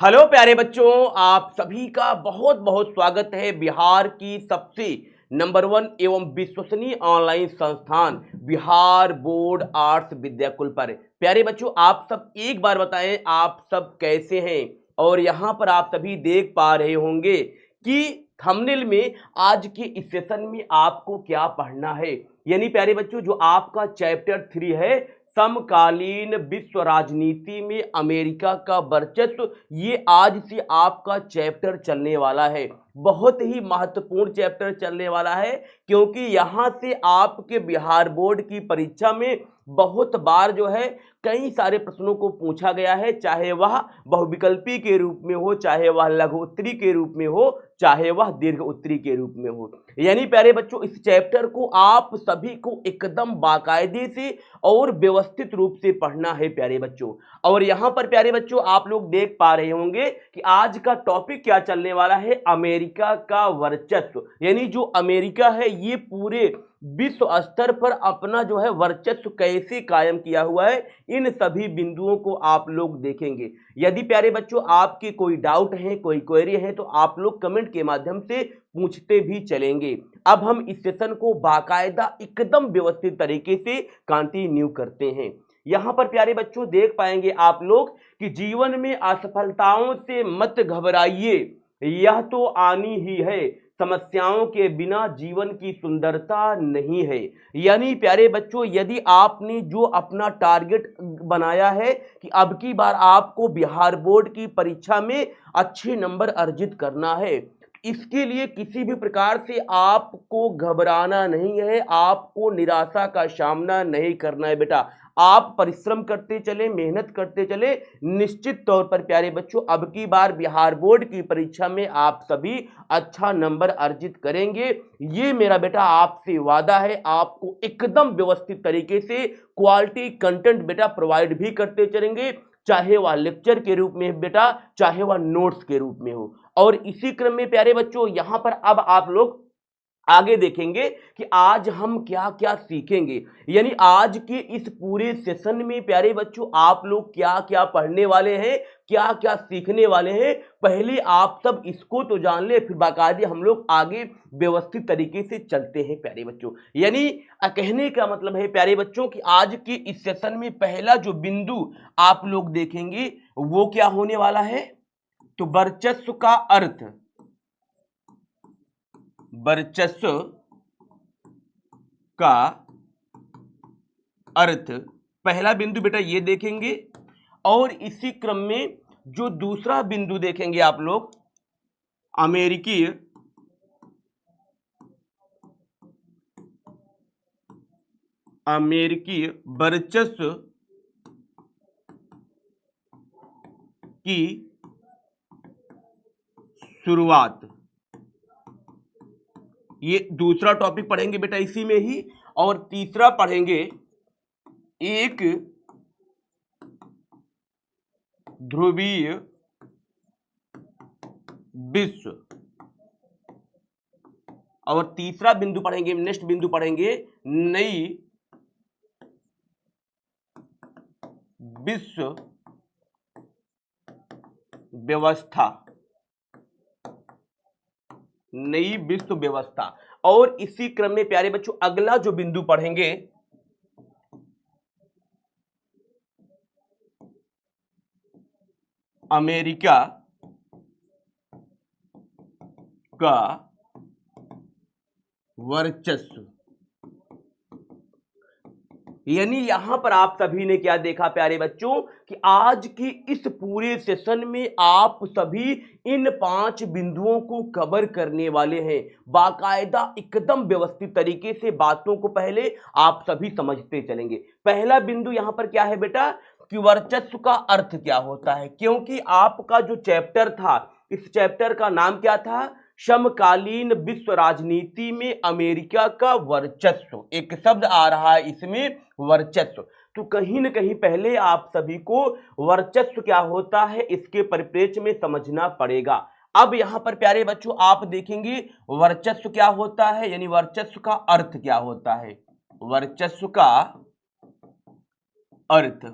Hello प्यारे बच्चों, आप सभी का बहुत बहुत स्वागत है बिहार की सबसे नंबर 1 एवं विश्वसनीय ऑनलाइन संस्थान बिहार बोर्ड आर्ट्स विद्याकुल पर। प्यारे बच्चों, आप सब एक बार बताएं आप सब कैसे हैं। और यहाँ पर आप सभी देख पा रहे होंगे कि थंबनेल में आज के इस सेशन में आपको क्या पढ़ना है। यानी प्यारे बच्चों, जो आपका चैप्टर 3 है, समकालीन विश्व राजनीति में अमेरिका का वर्चस्व, ये आज से आपका चैप्टर चलने वाला है। बहुत ही महत्वपूर्ण चैप्टर चलने वाला है, क्योंकि यहां से आपके बिहार बोर्ड की परीक्षा में बहुत बार जो है कई सारे प्रश्नों को पूछा गया है, चाहे वह बहुविकल्पी के रूप में हो, चाहे वह लघु उत्तरी के रूप में हो, चाहे वह दीर्घ उत्तरी के रूप में हो। यानी प्यारे बच्चों, इस चैप्टर को आप सभी को एकदम बाकायदे से और व्यवस्थित रूप से पढ़ना है प्यारे बच्चों। और यहां पर प्यारे बच्चों आप लोग देख पा रहे होंगे कि आज का टॉपिक क्या चलने वाला है, अमेरिका का वर्चस्व। यानी जो अमेरिका है ये पूरे विश्व स्तर पर अपना जो है वर्चस्व कैसे कायम किया हुआ है, इन सभी बिंदुओं को आप लोग देखेंगे। यदि प्यारे बच्चों आपके कोई डाउट है, कोई क्वेरी है, तो आप लोग कमेंट के माध्यम से पूछते भी चलेंगे। अब हम इस सेशन को बाकायदा एकदम व्यवस्थित तरीके से कंटिन्यू करते हैं। यहां पर प्यारे बच्चों देख पाएंगे आप लोग कि जीवन में असफलताओं से मत घबराइए, यह तो आनी ही है, समस्याओं के बिना जीवन की सुंदरता नहीं है। यानी प्यारे बच्चों, यदि आपने जो अपना टारगेट बनाया है कि अब की बार आपको बिहार बोर्ड की परीक्षा में अच्छे नंबर अर्जित करना है, इसके लिए किसी भी प्रकार से आपको घबराना नहीं है, आपको निराशा का सामना नहीं करना है बेटा। आप परिश्रम करते चले, मेहनत करते चले, निश्चित तौर पर प्यारे बच्चों अब की बार बिहार बोर्ड की परीक्षा में आप सभी अच्छा नंबर अर्जित करेंगे। ये मेरा बेटा आपसे वादा है। आपको एकदम व्यवस्थित तरीके से क्वालिटी कंटेंट बेटा प्रोवाइड भी करते चलेंगे, चाहे वह लेक्चर के रूप में बेटा, चाहे वह नोट्स के रूप में हो। और इसी क्रम में प्यारे बच्चों यहां पर अब आप लोग आगे देखेंगे कि आज हम क्या क्या सीखेंगे। यानी आज के इस पूरे सेशन में प्यारे बच्चों आप लोग क्या क्या पढ़ने वाले हैं, क्या क्या सीखने वाले हैं, पहले आप सब इसको तो जान ले, फिर बाकायदे हम लोग आगे व्यवस्थित तरीके से चलते हैं प्यारे बच्चों। यानी कहने का मतलब है प्यारे बच्चों कि आज के इस सेशन में पहला जो बिंदु आप लोग देखेंगे वो क्या होने वाला है, तो वर्चस्व का अर्थ। वर्चस्व का अर्थ पहला बिंदु बेटा ये देखेंगे। और इसी क्रम में जो दूसरा बिंदु देखेंगे आप लोग, अमेरिकी वर्चस्व की शुरुआत, ये दूसरा टॉपिक पढ़ेंगे बेटा इसी में ही। और तीसरा पढ़ेंगे एक ध्रुवीय विश्व। और तीसरा बिंदु पढ़ेंगे, नेक्स्ट बिंदु पढ़ेंगे नई विश्व व्यवस्था। नई विश्व व्यवस्था। और इसी क्रम में प्यारे बच्चों अगला जो बिंदु पढ़ेंगे, अमेरिका का वर्चस्व। यानी यहां पर आप सभी ने क्या देखा प्यारे बच्चों कि आज की इस पूरे सेशन में आप सभी इन 5 बिंदुओं को कवर करने वाले हैं। बाकायदा एकदम व्यवस्थित तरीके से बातों को पहले आप सभी समझते चलेंगे। पहला बिंदु यहां पर क्या है बेटा कि वर्चस्व का अर्थ क्या होता है, क्योंकि आपका जो चैप्टर था, इस चैप्टर का नाम क्या था, समकालीन विश्व राजनीति में अमेरिका का वर्चस्व। एक शब्द आ रहा है इसमें, वर्चस्व। तो कहीं ना कहीं पहले आप सभी को वर्चस्व क्या होता है इसके परिप्रेक्ष्य में समझना पड़ेगा। अब यहां पर प्यारे बच्चों आप देखेंगे वर्चस्व क्या होता है, यानी वर्चस्व का अर्थ क्या होता है। वर्चस्व का अर्थ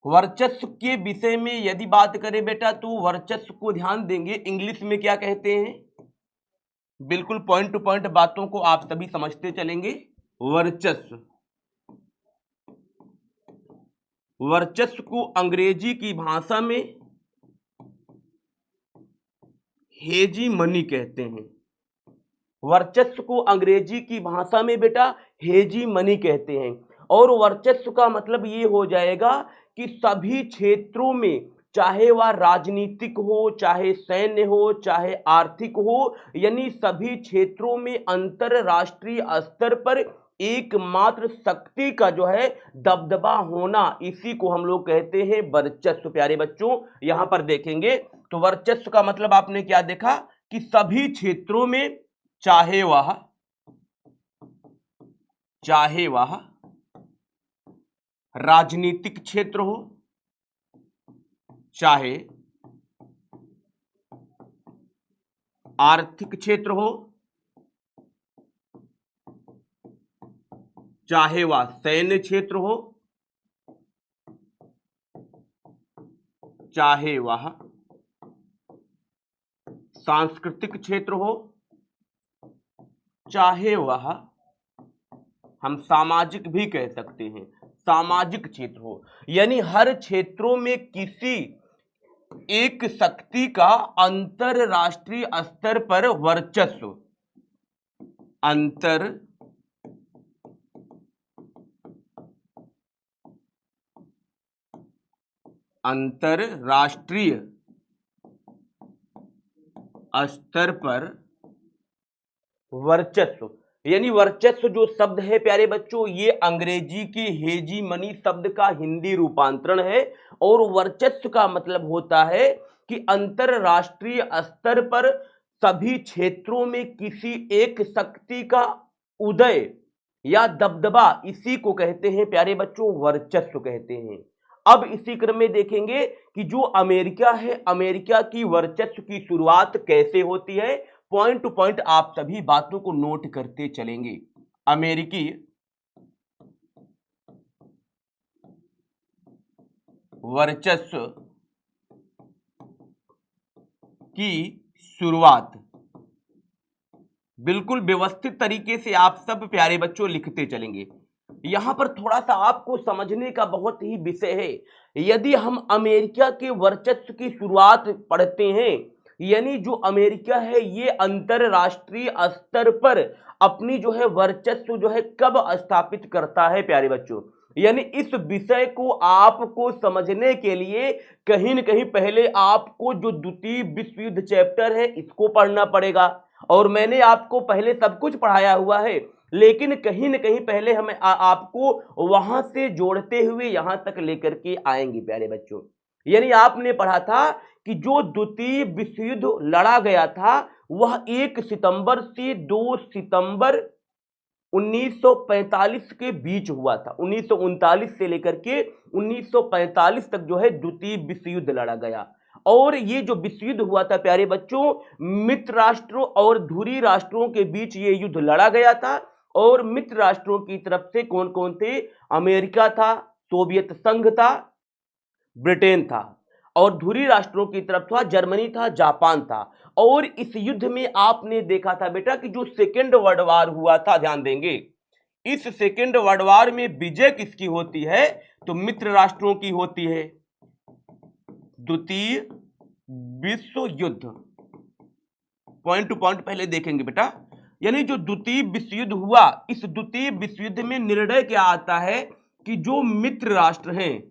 वर्चस्व के विषय में यदि बात करें बेटा तो वर्चस्व को ध्यान देंगे इंग्लिश में क्या कहते हैं, बिल्कुल पॉइंट टू पॉइंट बातों को आप सभी समझते चलेंगे। वर्चस्व, वर्चस्व को अंग्रेजी की भाषा में हेजीमनी कहते हैं। वर्चस्व को अंग्रेजी की भाषा में बेटा हेजीमनी कहते हैं। और वर्चस्व का मतलब ये हो जाएगा कि सभी क्षेत्रों में, चाहे वह राजनीतिक हो, चाहे सैन्य हो, चाहे आर्थिक हो, यानी सभी क्षेत्रों में अंतरराष्ट्रीय स्तर पर एकमात्र शक्ति का जो है दबदबा होना, इसी को हम लोग कहते हैं वर्चस्व। प्यारे बच्चों यहां पर देखेंगे तो वर्चस्व का मतलब आपने क्या देखा कि सभी क्षेत्रों में, चाहे वह राजनीतिक क्षेत्र हो, चाहे आर्थिक क्षेत्र हो, चाहे वह सैन्य क्षेत्र हो, चाहे वह सांस्कृतिक क्षेत्र हो, चाहे वह हम सामाजिक भी कह सकते हैं, सामाजिक क्षेत्र हो, यानी हर क्षेत्रों में किसी एक शक्ति का अंतरराष्ट्रीय स्तर पर वर्चस्व, अंतरराष्ट्रीय स्तर पर वर्चस्व, यानी वर्चस्व जो शब्द है प्यारे बच्चों ये अंग्रेजी के हेजीमनी शब्द का हिंदी रूपांतरण है। और वर्चस्व का मतलब होता है कि अंतरराष्ट्रीय स्तर पर सभी क्षेत्रों में किसी एक शक्ति का उदय या दबदबा, इसी को कहते हैं प्यारे बच्चों वर्चस्व कहते हैं। अब इसी क्रम में देखेंगे कि जो अमेरिका है, अमेरिका की वर्चस्व की शुरुआत कैसे होती है। पॉइंट टू पॉइंट आप सभी बातों को नोट करते चलेंगे। अमेरिकी वर्चस्व की शुरुआत बिल्कुल व्यवस्थित तरीके से आप सब प्यारे बच्चों लिखते चलेंगे। यहां पर थोड़ा सा आपको समझने का बहुत ही विषय है। यदि हम अमेरिका के वर्चस्व की शुरुआत पढ़ते हैं, यानी जो अमेरिका है ये अंतरराष्ट्रीय स्तर पर अपनी जो है वर्चस्व जो है कब स्थापित करता है प्यारे बच्चों, यानी इस विषय को आपको समझने के लिए कहीं न कहीं पहले आपको जो द्वितीय विश्व युद्ध चैप्टर है इसको पढ़ना पड़ेगा। और मैंने आपको पहले सब कुछ पढ़ाया हुआ है, लेकिन कहीं न कहीं पहले हमें आपको वहां से जोड़ते हुए यहां तक लेकर के आएंगे प्यारे बच्चों। यानी आपने पढ़ा था कि जो द्वितीय विश्व युद्ध लड़ा गया था वह 1 सितंबर से 2 सितंबर 1945 के बीच हुआ था। 1939 से लेकर के 1945 तक जो है द्वितीय विश्व युद्ध लड़ा गया। और ये जो विश्व युद्ध हुआ था प्यारे बच्चों, मित्र राष्ट्रों और धुरी राष्ट्रों के बीच ये युद्ध लड़ा गया था। और मित्र राष्ट्रों की तरफ से कौन कौन थे? अमेरिका था, सोवियत संघ था, ब्रिटेन था। और धुरी राष्ट्रों की तरफ था जर्मनी था, जापान था। और इस युद्ध में आपने देखा था बेटा कि जो सेकेंड वर्ल्ड वार हुआ था, ध्यान देंगे, इस सेकेंड वर्ल्ड वार में विजय किसकी होती है? तो मित्र राष्ट्रों की होती है। द्वितीय विश्व युद्ध, पॉइंट टू पॉइंट पहले देखेंगे बेटा। यानी जो द्वितीय विश्व युद्ध हुआ, इस द्वितीय विश्व युद्ध में निर्णय क्या आता है कि जो मित्र राष्ट्र हैं,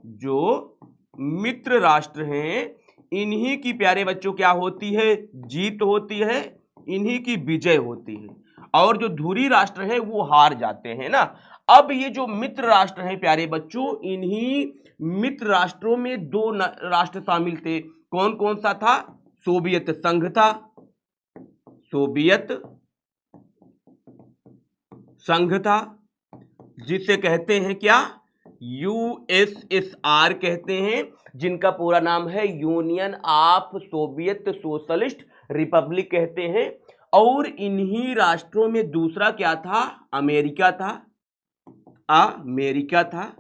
जो मित्र राष्ट्र हैं, इन्हीं की प्यारे बच्चों क्या होती है? जीत होती है, इन्हीं की विजय होती है। और जो धुरी राष्ट्र हैं वो हार जाते हैं ना। अब ये जो मित्र राष्ट्र हैं प्यारे बच्चों, इन्हीं मित्र राष्ट्रों में 2 राष्ट्र शामिल थे। कौन कौन सा था? सोवियत संघ था, सोवियत संघ था, जिसे कहते हैं क्या? यूएसएसआर कहते हैं, जिनका पूरा नाम है union of Soviet socialist Republic कहते हैं। और इन्हीं राष्ट्रों में दूसरा क्या था? अमेरिका था, अमेरिका था,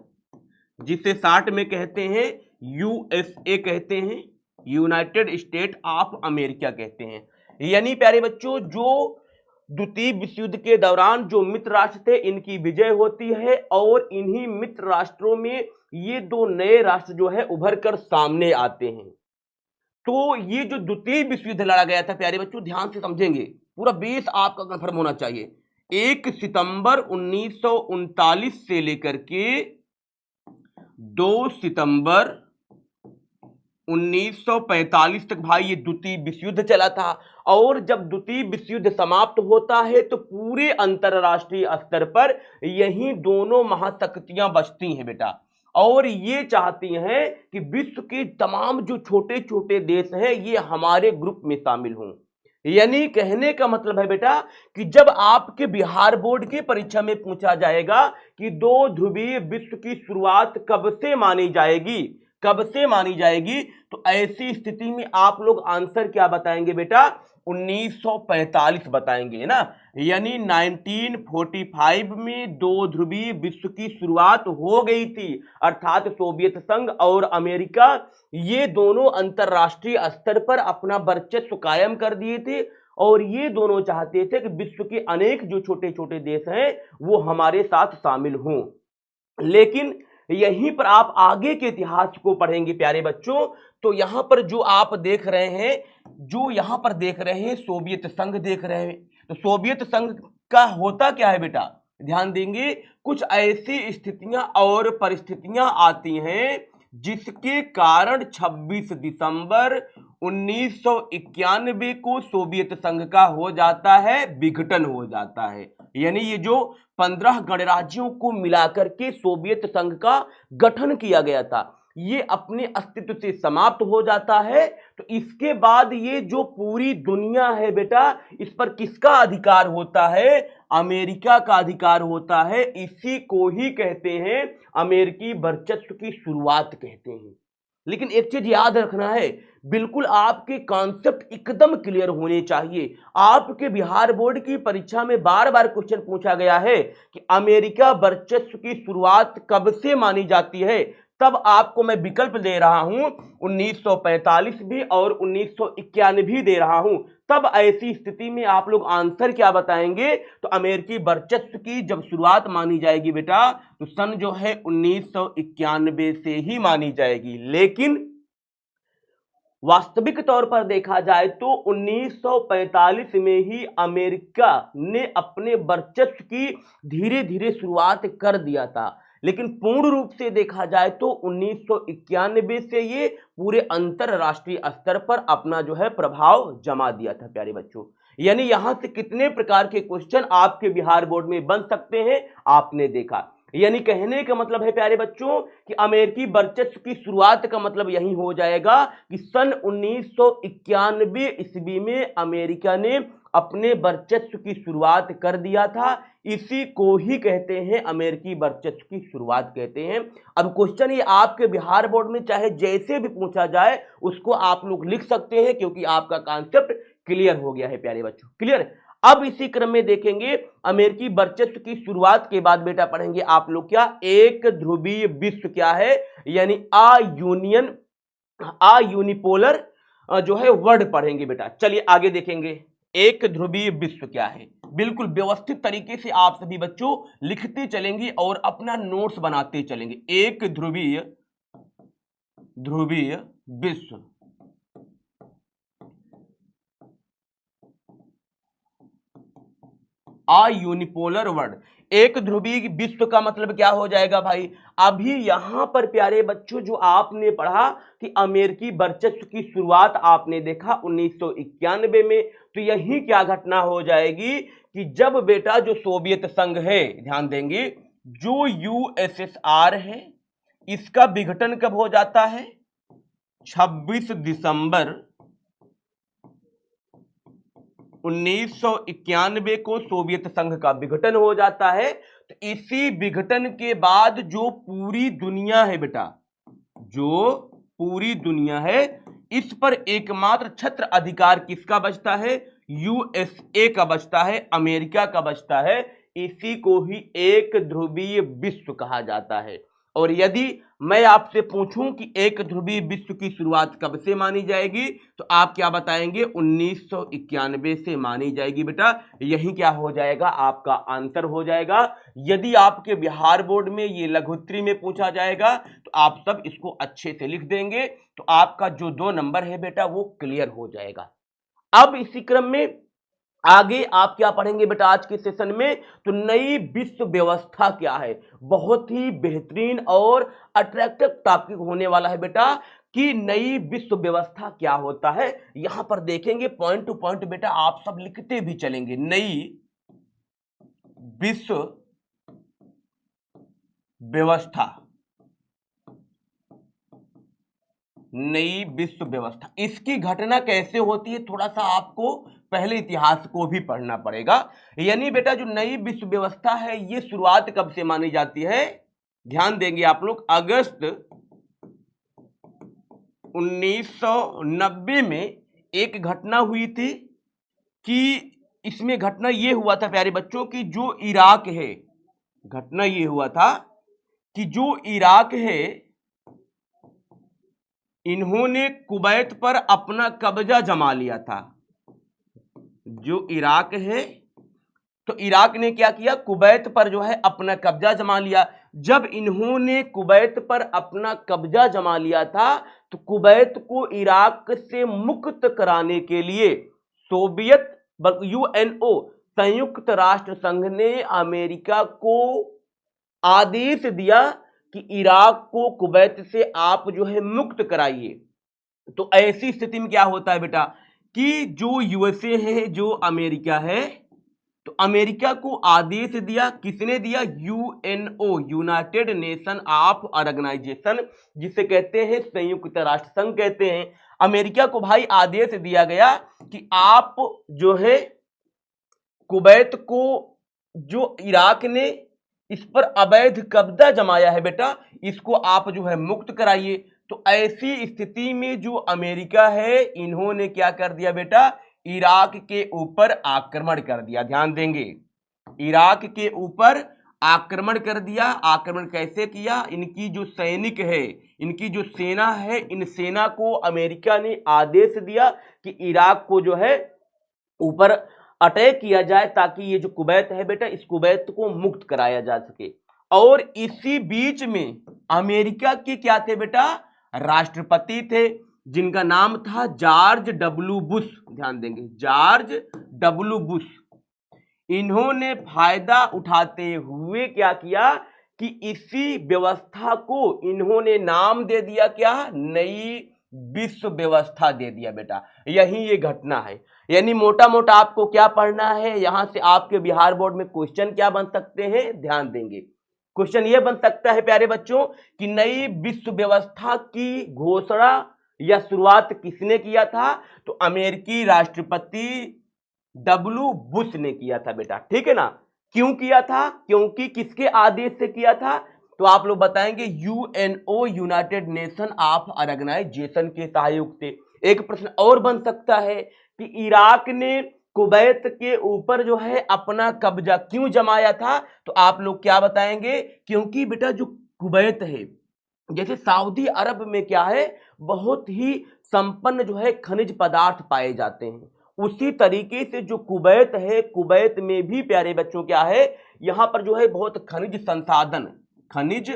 जिसे शार्ट में कहते हैं यूएसए कहते हैं, यूनाइटेड स्टेट ऑफ अमेरिका कहते हैं। यानी प्यारे बच्चों, जो द्वितीय विश्व युद्ध के दौरान जो मित्र राष्ट्र थे, इनकी विजय होती है और इन्हीं मित्र राष्ट्रों में ये दो नए राष्ट्र जो है उभर कर सामने आते हैं। तो ये जो द्वितीय विश्व युद्ध लड़ा गया था प्यारे बच्चों, ध्यान से समझेंगे, पूरा बेस आपका कंफर्म होना चाहिए। 1 सितंबर 1939 से लेकर के 2 सितंबर 1945 तक भाई ये द्वितीय विश्व युद्ध चला था। और जब द्वितीय विश्व युद्ध समाप्त होता है तो पूरे अंतरराष्ट्रीय स्तर पर यही दोनों महाशक्तियां बचती हैं बेटा, और ये चाहती हैं कि विश्व के तमाम जो छोटे छोटे देश हैं ये हमारे ग्रुप में शामिल हों। यानी कहने का मतलब है बेटा कि जब आपके बिहार बोर्ड की परीक्षा में पूछा जाएगा कि दो ध्रुवीय विश्व की शुरुआत कब से मानी जाएगी, कब से मानी जाएगी, तो ऐसी स्थिति में आप लोग आंसर क्या बताएंगे बेटा, 1945 बताएंगे ना। यानी 1945 में दो ध्रुवीय विश्व की शुरुआत हो गई थी, अर्थात सोवियत संघ और अमेरिका ये दोनों अंतरराष्ट्रीय स्तर पर अपना वर्चस्व कायम कर दिए थे और ये दोनों चाहते थे कि विश्व के अनेक जो छोटे छोटे देश हैं वो हमारे साथ शामिल हों। लेकिन यहीं पर आप आगे के इतिहास को पढ़ेंगे प्यारे बच्चों, तो यहां पर जो आप देख रहे हैं, जो यहां पर देख रहे हैं सोवियत संघ देख रहे हैं, तो सोवियत संघ का होता क्या है बेटा, ध्यान देंगे, कुछ ऐसी स्थितियां और परिस्थितियां आती हैं जिसके कारण 26 दिसंबर 1991 को सोवियत संघ का हो जाता है विघटन हो जाता है। यानी ये जो 15 गणराज्यों को मिलाकर के सोवियत संघ का गठन किया गया था ये अपने अस्तित्व से समाप्त हो जाता है। तो इसके बाद ये जो पूरी दुनिया है बेटा, इस पर किसका अधिकार होता है, अमेरिका का अधिकार होता है। इसी को ही कहते हैं अमेरिकी वर्चस्व की शुरुआत कहते हैं। लेकिन एक चीज याद रखना है, बिल्कुल आपके कॉन्सेप्ट एकदम क्लियर होने चाहिए। आपके बिहार बोर्ड की परीक्षा में बार बार क्वेश्चन पूछा गया है कि अमेरिका वर्चस्व की शुरुआत कब से मानी जाती है, तब आपको मैं विकल्प दे रहा हूं 1945 भी और 1991 भी दे रहा हूं। तब ऐसी स्थिति में आप लोग आंसर क्या बताएंगे, तो अमेरिकी वर्चस्व की जब शुरुआत मानी जाएगी बेटा, तो सन जो है 1991 से ही मानी जाएगी। लेकिन वास्तविक तौर पर देखा जाए तो 1945 में ही अमेरिका ने अपने वर्चस्व की धीरे धीरे शुरुआत कर दिया था। लेकिन पूर्ण रूप से देखा जाए तो 1991 से ये पूरे अंतरराष्ट्रीय स्तर पर अपना जो है प्रभाव जमा दिया था प्यारे बच्चों। यानी यहां से कितने प्रकार के क्वेश्चन आपके बिहार बोर्ड में बन सकते हैं आपने देखा। यानी कहने का मतलब है प्यारे बच्चों कि अमेरिकी वर्चस्व की शुरुआत का मतलब यही हो जाएगा कि सन 1991 ईस्वी में अमेरिका ने अपने वर्चस्व की शुरुआत कर दिया था। इसी को ही कहते हैं अमेरिकी वर्चस्व की शुरुआत कहते हैं। अब क्वेश्चन ये आपके बिहार बोर्ड में चाहे जैसे भी पूछा जाए उसको आप लोग लिख सकते हैं, क्योंकि आपका कॉन्सेप्ट क्लियर हो गया है प्यारे बच्चों। क्लियर। अब इसी क्रम में देखेंगे अमेरिकी वर्चस्व की शुरुआत के बाद बेटा पढ़ेंगे आप लोग क्या, एक ध्रुवीय विश्व क्या है, यानी यूनिपोलर जो है वर्ड पढ़ेंगे बेटा। चलिए आगे देखेंगे एक ध्रुवीय विश्व क्या है। बिल्कुल व्यवस्थित तरीके से आप सभी बच्चों लिखते चलेंगे और अपना नोट्स बनाते चलेंगे। एक ध्रुवीय विश्व, यूनिपोलर वर्ल्ड। एक ध्रुवीय विश्व का मतलब क्या हो जाएगा भाई, अभी यहां पर प्यारे बच्चों जो आपने पढ़ा कि अमेरिकी वर्चस्व की शुरुआत आपने देखा 1991 में, तो यही क्या घटना हो जाएगी कि जब बेटा जो सोवियत संघ है, ध्यान देंगे, जो यूएसएसआर है इसका विघटन कब हो जाता है, 26 दिसंबर 1991 को सोवियत संघ का विघटन हो जाता है। तो इसी विघटन के बाद जो पूरी दुनिया है बेटा, जो पूरी दुनिया है, इस पर एकमात्र छत्र अधिकार किसका बचता है, यूएसए का बचता है, अमेरिका का बचता है। इसी को ही एक ध्रुवीय विश्व कहा जाता है। और यदि मैं आपसे पूछूं कि एक ध्रुवीय विश्व की शुरुआत कब से मानी जाएगी, तो आप क्या बताएंगे? 1991 से मानी जाएगी बेटा। यही क्या हो जाएगा? आपका आंसर हो जाएगा। यदि आपके बिहार बोर्ड में ये लघुत्तरी में पूछा जाएगा तो आप सब इसको अच्छे से लिख देंगे, तो आपका जो 2 नंबर है बेटा वो क्लियर हो जाएगा। अब इसी क्रम में आगे आप क्या पढ़ेंगे बेटा आज के सेशन में? तो नई विश्व व्यवस्था क्या है। बहुत ही बेहतरीन और अट्रैक्टिव टॉपिक होने वाला है बेटा कि नई विश्व व्यवस्था क्या होता है। यहां पर देखेंगे पॉइंट टू पॉइंट बेटा, आप सब लिखते भी चलेंगे। नई विश्व व्यवस्था, नई विश्व व्यवस्था, इसकी घटना कैसे होती है, थोड़ा सा आपको पहले इतिहास को भी पढ़ना पड़ेगा। यानी बेटा जो नई विश्व व्यवस्था है ये शुरुआत कब से मानी जाती है? ध्यान देंगे आप लोग, अगस्त 1990 में एक घटना हुई थी कि इसमें घटना ये हुआ था प्यारे बच्चों कि जो इराक है, घटना ये हुआ था कि जो इराक है इन्होंने कुवैत पर अपना कब्जा जमा लिया था। जो इराक है तो इराक ने क्या किया? कुवैत पर जो है अपना कब्जा जमा लिया। जब इन्होंने कुवैत पर अपना कब्जा जमा लिया था तो कुवैत को इराक से मुक्त कराने के लिए सोवियत यूएनओ संयुक्त राष्ट्र संघ ने अमेरिका को आदेश दिया कि इराक को कुवैत से आप जो है मुक्त कराइए। तो ऐसी स्थिति में क्या होता है बेटा कि जो यूएसए है, जो अमेरिका है, तो अमेरिका को आदेश दिया। किसने दिया? UNO, united nation of organization, जिसे कहते हैं संयुक्त राष्ट्र संघ कहते हैं। अमेरिका को भाई आदेश दिया गया कि आप जो है कुवैत को, जो इराक ने इस पर अवैध कब्जा जमाया है बेटा, इसको आप जो है मुक्त कराइए। तो ऐसी स्थिति में जो अमेरिका है इन्होंने क्या कर दिया बेटा? इराक के ऊपर आक्रमण कर दिया। ध्यान देंगे, इराक के ऊपर आक्रमण कर दिया। आक्रमण कैसे किया? इनकी जो सैनिक है, इनकी जो सेना है, इन सेना को अमेरिका ने आदेश दिया कि इराक को जो है ऊपर अटैक किया जाए ताकि ये जो कुवैत है बेटा, इस कुवैत को मुक्त कराया जा सके। और इसी बीच में अमेरिका के क्या थे बेटा? राष्ट्रपति थे जिनका नाम था जॉर्ज डब्ल्यू बुश। ध्यान देंगे, जॉर्ज डब्ल्यू बुश। इन्होंने फायदा उठाते हुए क्या किया कि इसी व्यवस्था को इन्होंने नाम दे दिया क्या? नई विश्व व्यवस्था दे दिया बेटा। यही ये घटना है। यानी मोटा मोटा आपको क्या पढ़ना है, यहां से आपके बिहार बोर्ड में क्वेश्चन क्या बन सकते हैं? ध्यान देंगे, क्वेश्चन ये बन सकता है प्यारे बच्चों कि नई विश्व व्यवस्था की घोषणा या शुरुआत किसने किया था? तो अमेरिकी राष्ट्रपति डब्ल्यू बुश ने किया था बेटा। ठीक है ना? क्यों किया था? क्योंकि किसके आदेश से किया था? तो आप लोग बताएंगे UNO, united nation of organization के सहयोग से। एक प्रश्न और बन सकता है कि इराक ने कुवैत के ऊपर जो है अपना कब्जा क्यों जमाया था? तो आप लोग क्या बताएंगे? क्योंकि बेटा जो कुवैत है, जैसे सऊदी अरब में क्या है, बहुत ही संपन्न जो है खनिज पदार्थ पाए जाते हैं, उसी तरीके से जो कुवैत है, कुवैत में भी प्यारे बच्चों क्या है, यहां पर जो है बहुत खनिज संसाधन, खनिज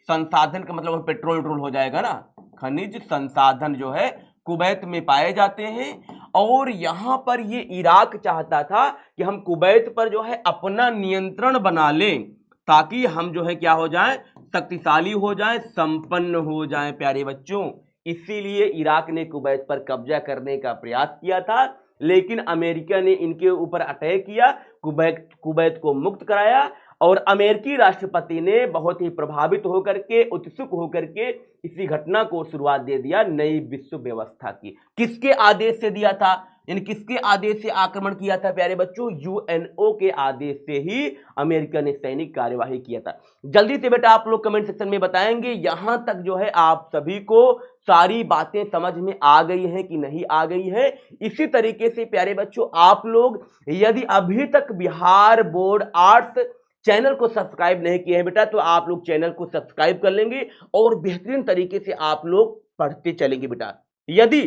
संसाधन का मतलब पेट्रोल हो जाएगा ना, खनिज संसाधन जो है कुवैत में पाए जाते हैं। और यहां पर ये इराक चाहता था कि हम कुवैत पर जो है अपना नियंत्रण बना लें ताकि हम जो है क्या हो जाए, शक्तिशाली हो जाए, संपन्न हो जाए प्यारे बच्चों। इसीलिए इराक ने कुवैत पर कब्जा करने का प्रयास किया था, लेकिन अमेरिका ने इनके ऊपर अटैक किया, कुवैत को मुक्त कराया। और अमेरिकी राष्ट्रपति ने बहुत ही प्रभावित होकर के, उत्सुक होकर के इसी घटना को शुरुआत दे दिया नई विश्व व्यवस्था की। किसके आदेश से दिया था? इन किसके आदेश से आक्रमण किया था प्यारे बच्चों? यूएनओ के आदेश से ही अमेरिका ने सैनिक कार्यवाही किया था। जल्दी से बेटा आप लोग कमेंट सेक्शन में बताएंगे यहां तक जो है आप सभी को सारी बातें समझ में आ गई हैं कि नहीं आ गई है। इसी तरीके से प्यारे बच्चों आप लोग यदि अभी तक बिहार बोर्ड आर्ट्स चैनल को सब्सक्राइब नहीं किए हैं बेटा तो आप लोग चैनल को सब्सक्राइब कर लेंगे और बेहतरीन तरीके से आप लोग पढ़ते चलेंगे बेटा। यदि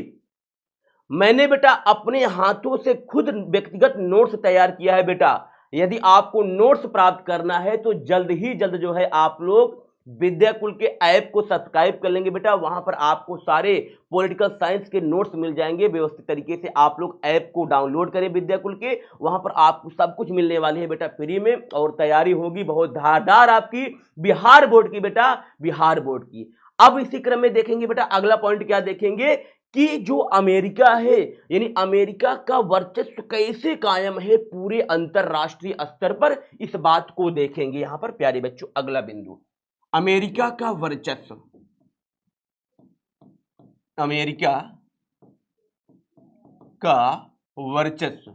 मैंने बेटा अपने हाथों से खुद व्यक्तिगत नोट्स तैयार किया है बेटा, यदि आपको नोट्स प्राप्त करना है तो जल्द ही जल्द जो है आप लोग विद्याकुल के ऐप को सब्सक्राइब कर लेंगे बेटा। वहां पर आपको सारे पॉलिटिकल साइंस के नोट्स मिल जाएंगे व्यवस्थित तरीके से। आप लोग ऐप को डाउनलोड करें विद्याकुल के, वहां पर आपको सब कुछ मिलने वाली है बेटा फ्री में, और तैयारी होगी बहुत धारदार आपकी बिहार बोर्ड की बेटा, बिहार बोर्ड की। अब इसी क्रम में देखेंगे बेटा अगला पॉइंट क्या देखेंगे कि जो अमेरिका है यानी अमेरिका का वर्चस्व कैसे कायम है पूरे अंतरराष्ट्रीय स्तर पर, इस बात को देखेंगे यहां पर प्यारे बच्चों। अगला बिंदु अमेरिका का वर्चस्व, अमेरिका का वर्चस्व।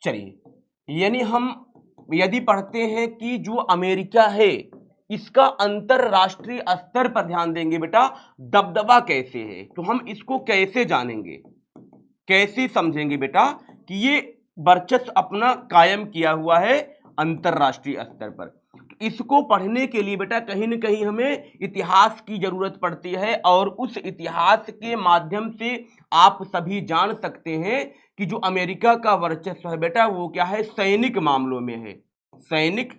चलिए यानी हम यदि पढ़ते हैं कि जो अमेरिका है इसका अंतरराष्ट्रीय स्तर पर ध्यान देंगे बेटा दबदबा कैसे है, तो हम इसको कैसे जानेंगे, कैसे समझेंगे बेटा कि ये वर्चस्व अपना कायम किया हुआ है अंतरराष्ट्रीय स्तर पर। तो इसको पढ़ने के लिए बेटा कहीं ना कहीं हमें इतिहास की जरूरत पड़ती है, और उस इतिहास के माध्यम से आप सभी जान सकते हैं कि जो अमेरिका का वर्चस्व है बेटा वो क्या है, सैनिक मामलों में है, सैनिक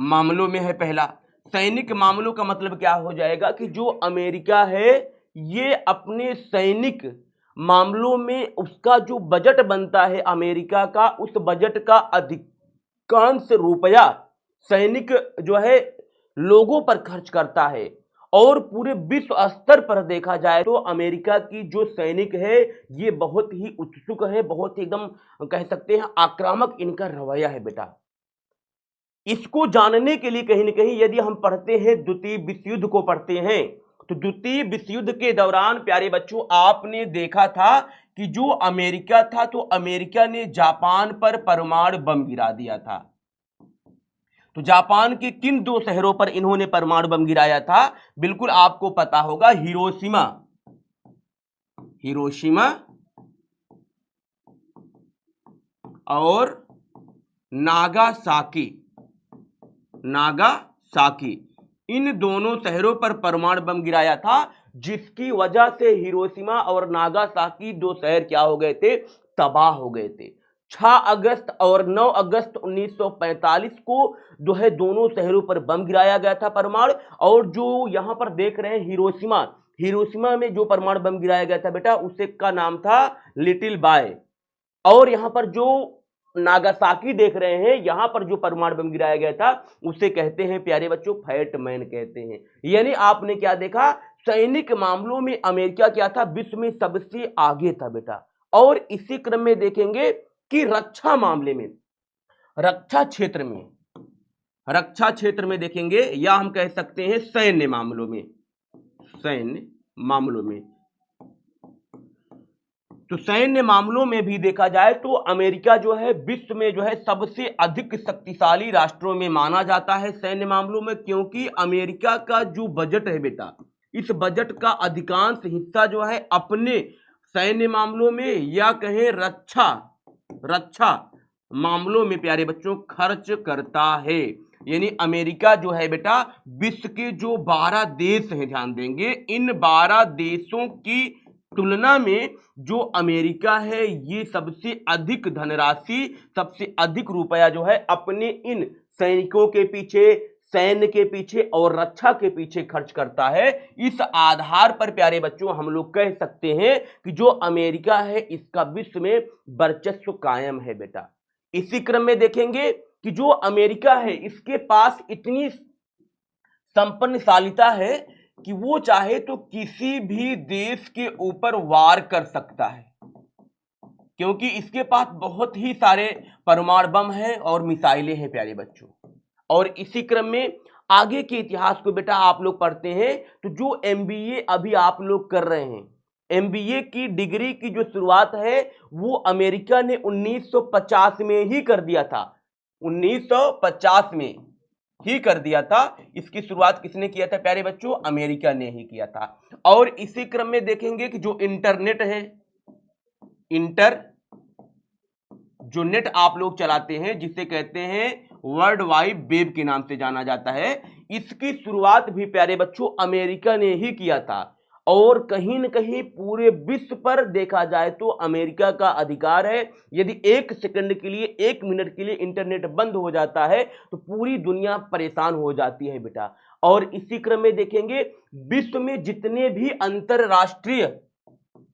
मामलों में है। पहला सैनिक मामलों का मतलब क्या हो जाएगा कि जो अमेरिका है ये अपने सैनिक मामलों में उसका जो बजट बनता है अमेरिका का, उस बजट का अधिकांश रुपया सैनिक जो है लोगों पर खर्च करता है। और पूरे विश्व स्तर पर देखा जाए तो अमेरिका की जो सैनिक है ये बहुत ही उत्सुक है, बहुत ही एकदम कह सकते हैं आक्रामक इनका रवैया है बेटा। इसको जानने के लिए कहीं ना कहीं यदि हम पढ़ते हैं द्वितीय विश्व युद्ध को पढ़ते हैं तो द्वितीय विश्व युद्ध के दौरान प्यारे बच्चों आपने देखा था कि जो अमेरिका था तो अमेरिका ने जापान पर परमाणु बम गिरा दिया था। तो जापान के किन दो शहरों पर इन्होंने परमाणु बम गिराया था, बिल्कुल आपको पता होगा, हिरोशिमा, हिरोशिमा और नागासाकी, नागासाकी, इन दोनों शहरों पर परमाणु बम गिराया था, जिसकी वजह से हिरोशिमा और नागासाकी दो शहर क्या हो गए थे, तबाह हो गए थे। 6 अगस्त और 9 अगस्त 1945 को जो है दोनों शहरों पर बम गिराया गया था परमाणु। और जो यहां पर देख रहे हैं हिरोशिमा, हिरोशिमा में जो परमाणु बम गिराया गया था बेटा उसे का नाम था लिटिल बॉय, और यहां पर जो नागासाकी देख रहे हैं यहां पर जो परमाणु बम गिराया गया था उसे कहते हैं प्यारे बच्चों फैट मैन कहते हैं। यानी आपने क्या देखा, सैनिक मामलों में अमेरिका क्या था, विश्व में सबसे आगे था बेटा। और इसी क्रम में देखेंगे कि रक्षा मामले में, रक्षा क्षेत्र में, रक्षा क्षेत्र में देखेंगे या हम कह सकते हैं सैन्य मामलों में, सैन्य मामलों में, तो सैन्य मामलों में भी देखा जाए तो अमेरिका जो है विश्व में जो है सबसे अधिक शक्तिशाली राष्ट्रों में माना जाता है सैन्य मामलों में, क्योंकि अमेरिका का जो बजट है बेटा इस बजट का अधिकांश हिस्सा जो है अपने सैन्य मामलों में या कहें रक्षा मामलों में प्यारे बच्चों खर्च करता है। यानी अमेरिका जो है बेटा विश्व के जो 12 देश हैं, ध्यान देंगे, इन 12 देशों की तुलना में जो अमेरिका है ये सबसे अधिक धनराशि, सबसे अधिक रुपया जो है अपने इन सैनिकों के पीछे, सैन्य के पीछे और रक्षा के पीछे खर्च करता है। इस आधार पर प्यारे बच्चों हम लोग कह सकते हैं कि जो अमेरिका है इसका विश्व में वर्चस्व कायम है बेटा। इसी क्रम में देखेंगे कि जो अमेरिका है इसके पास इतनी संपन्नशालिता है कि वो चाहे तो किसी भी देश के ऊपर वार कर सकता है, क्योंकि इसके पास बहुत ही सारे परमाणु बम हैं और मिसाइलें हैं प्यारे बच्चों। और इसी क्रम में आगे के इतिहास को बेटा आप लोग पढ़ते हैं तो जो एमबीए अभी आप लोग कर रहे हैं, एमबीए की डिग्री की जो शुरुआत है वो अमेरिका ने 1950 में ही कर दिया था, 1950 में ही कर दिया था। इसकी शुरुआत किसने किया था प्यारे बच्चों, अमेरिका ने ही किया था। और इसी क्रम में देखेंगे कि जो इंटरनेट है, इंटरनेट जो नेट आप लोग चलाते हैं जिसे कहते हैं वर्ल्ड वाइड वेब के नाम से जाना जाता है, इसकी शुरुआत भी प्यारे बच्चों अमेरिका ने ही किया था। और कहीं न कहीं पूरे विश्व पर देखा जाए तो अमेरिका का अधिकार है। यदि 1 सेकंड के लिए 1 मिनट के लिए इंटरनेट बंद हो जाता है तो पूरी दुनिया परेशान हो जाती है बेटा। और इसी क्रम में देखेंगे विश्व में जितने भी अंतरराष्ट्रीय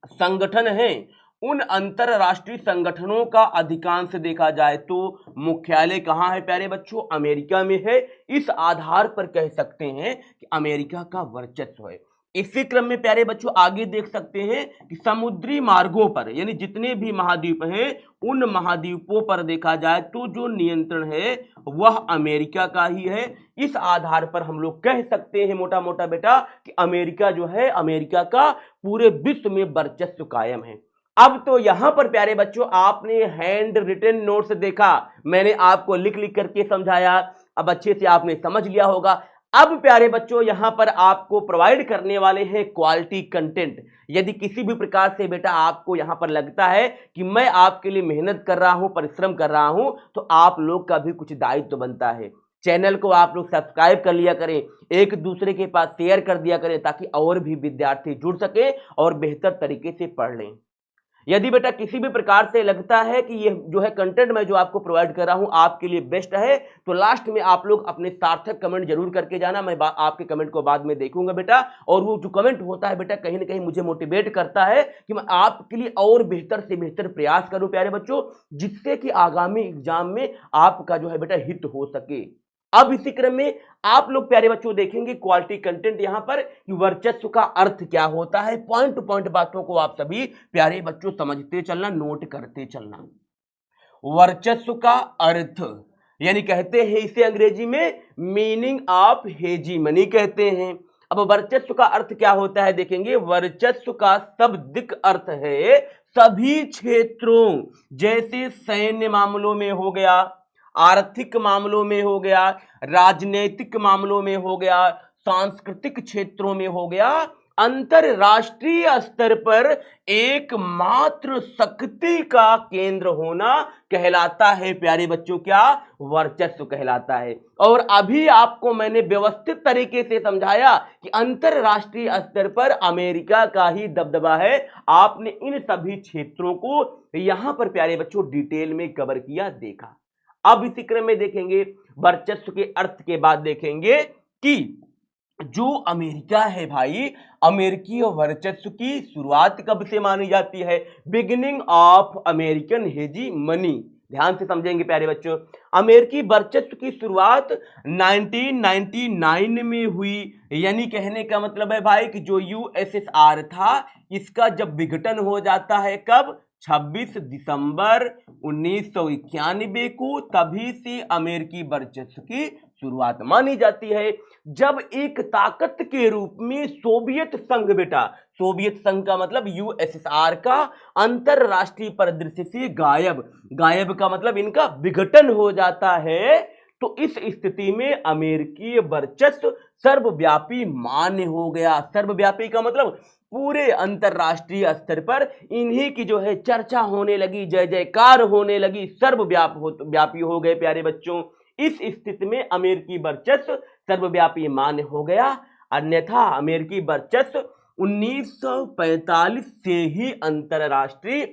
संगठन हैं, उन अंतरराष्ट्रीय संगठनों का अधिकांश देखा जाए तो मुख्यालय कहां है प्यारे बच्चों? अमेरिका में है। इस आधार पर कह सकते हैं कि अमेरिका का वर्चस्व है। इसी क्रम में प्यारे बच्चों आगे देख सकते हैं कि समुद्री मार्गों पर यानी जितने भी महाद्वीप हैं, उन महाद्वीपों पर देखा जाए तो जो नियंत्रण है वह अमेरिका का ही है। इस आधार पर हम लोग कह सकते हैं मोटा मोटा बेटा कि अमेरिका जो है, अमेरिका का पूरे विश्व में वर्चस्व कायम है। अब तो यहां पर प्यारे बच्चों आपने हैंड रिटन नोट्स देखा, मैंने आपको लिख लिख करके समझाया, अब अच्छे से आपने समझ लिया होगा। अब प्यारे बच्चों यहां पर आपको प्रोवाइड करने वाले हैं क्वालिटी कंटेंट। यदि किसी भी प्रकार से बेटा आपको यहां पर लगता है कि मैं आपके लिए मेहनत कर रहा हूं, परिश्रम कर रहा हूं, तो आप लोग का भी कुछ दायित्व बनता है। चैनल को आप लोग सब्सक्राइब कर लिया करें, एक दूसरे के पास शेयर कर दिया करें ताकि और भी विद्यार्थी जुड़ सके और बेहतर तरीके से पढ़ लें। यदि बेटा किसी भी प्रकार से लगता है कि ये जो है कंटेंट मैं जो आपको प्रोवाइड कर रहा हूं आपके लिए बेस्ट है, तो लास्ट में आप लोग अपने सार्थक कमेंट जरूर करके जाना। मैं आपके कमेंट को बाद में देखूंगा बेटा, और वो जो कमेंट होता है बेटा कहीं ना कहीं मुझे मोटिवेट करता है कि मैं आपके लिए और बेहतर से बेहतर प्रयास करूं प्यारे बच्चों, जिससे कि आगामी एग्जाम में आपका जो है बेटा हित हो सके। अब इसी क्रम में आप लोग प्यारे बच्चों देखेंगे क्वालिटी कंटेंट यहां पर कि वर्चस्व का अर्थ क्या होता है। पॉइंट टू पॉइंट बातों को आप सभी प्यारे बच्चों समझते चलना, नोट करते चलना। वर्चस्व का अर्थ यानी कहते हैं इसे अंग्रेजी में मीनिंग ऑफ हेजीमनी कहते हैं। अब वर्चस्व का अर्थ क्या होता है देखेंगे। वर्चस्व का शाब्दिक अर्थ है सभी क्षेत्रों, जैसे सैन्य मामलों में हो गया, आर्थिक मामलों में हो गया, राजनीतिक मामलों में हो गया, सांस्कृतिक क्षेत्रों में हो गया, अंतरराष्ट्रीय स्तर पर एकमात्र शक्ति का केंद्र होना कहलाता है प्यारे बच्चों, क्या? वर्चस्व कहलाता है। और अभी आपको मैंने व्यवस्थित तरीके से समझाया कि अंतरराष्ट्रीय स्तर पर अमेरिका का ही दबदबा है। आपने इन सभी क्षेत्रों को यहां पर प्यारे बच्चों डिटेल में कवर किया, देखा। अब इसी क्रम में देखेंगे वर्चस्व के अर्थ के बाद देखेंगे कि जो अमेरिका है भाई, अमेरिकी वर्चस्व की शुरुआत कब से मानी जाती है? Beginning of American hegemony. ध्यान से समझेंगे प्यारे बच्चों। अमेरिकी वर्चस्व की शुरुआत 1999 में हुई, यानी कहने का मतलब है भाई कि जो यूएसएसआर था इसका जब विघटन हो जाता है, कब? 26 दिसंबर 1991 को, तभी से अमेरिकी वर्चस्व की शुरुआत मानी जाती है। जब एक ताकत के रूप में सोवियत संघ बेटा, सोवियत संघ का मतलब यूएसएसआर का अंतरराष्ट्रीय परिदृश्य से गायब का मतलब इनका विघटन हो जाता है, तो इस स्थिति में अमेरिकी वर्चस्व सर्वव्यापी मान्य हो गया। सर्वव्यापी का मतलब पूरे अंतरराष्ट्रीय स्तर पर इन्हीं की जो है चर्चा होने लगी, जय जयकार होने लगी, सर्वव्यापी हो गए प्यारे बच्चों। इस स्थिति में अमेरिकी वर्चस्व सर्वव्यापी मान्य हो गया। अन्यथा अमेरिकी वर्चस्व 1945 से ही अंतरराष्ट्रीय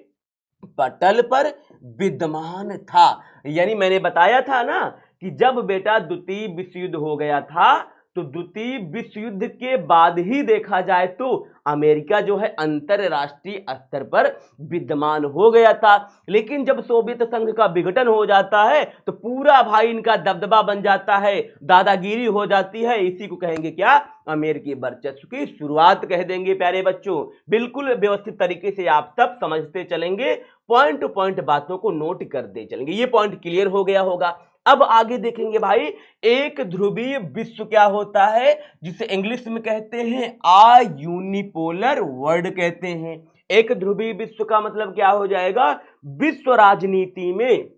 पटल पर विद्यमान था। यानी मैंने बताया था ना कि जब बेटा द्वितीय विश्व युद्ध हो गया था, तो द्वितीय विश्व युद्ध के बाद ही देखा जाए तो अमेरिका जो है अंतरराष्ट्रीय स्तर पर विद्यमान हो गया था। लेकिन जब सोवियत संघ का विघटन हो जाता है तो पूरा भाई इनका दबदबा बन जाता है, दादागिरी हो जाती है। इसी को कहेंगे क्या? अमेरिकी वर्चस्व की शुरुआत कह देंगे प्यारे बच्चों। बिल्कुल व्यवस्थित तरीके से आप सब समझते चलेंगे, पॉइंट टू पॉइंट बातों को नोट करते चलेंगे। ये पॉइंट क्लियर हो गया होगा। अब आगे देखेंगे भाई एक ध्रुवीय विश्व क्या होता है, जिसे इंग्लिश में कहते हैं आ यूनिपोलर वर्ल्ड कहते हैं। एक ध्रुवीय विश्व का मतलब क्या हो जाएगा? विश्व राजनीति में